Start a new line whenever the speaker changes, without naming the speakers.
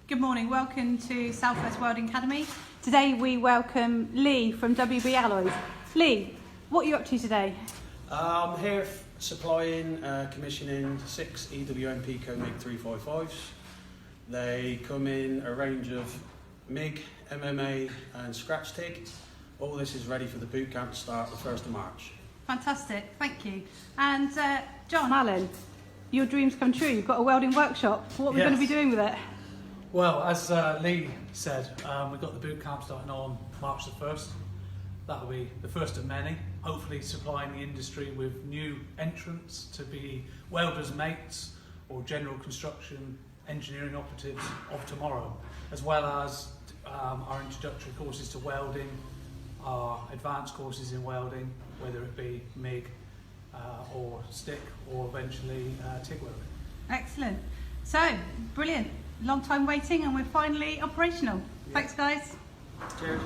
Good morning, welcome to South West Welding Academy. Today we welcome Lee from WB Alloys. Lee, what are you up to today?
I'm here supplying, commissioning 6 EWMP Co-MIG 355s. They come in a range of MIG, MMA and scratch TIG. All this is ready for the boot camp to start the 1st of March.
Fantastic, thank you. And Jon Allen, your dreams come true. You've got a welding workshop. What are we going to be doing with it?
Well, as Lee said, we've got the boot camp starting on March the 1st. That'll be the first of many, hopefully supplying the industry with new entrants to be welders' mates or general construction engineering operatives of tomorrow, as well as our introductory courses to welding, our advanced courses in welding, whether it be MIG or stick or eventually TIG welding.
Excellent. So, brilliant. Long time waiting and we're finally operational. Thanks guys.
Cheers.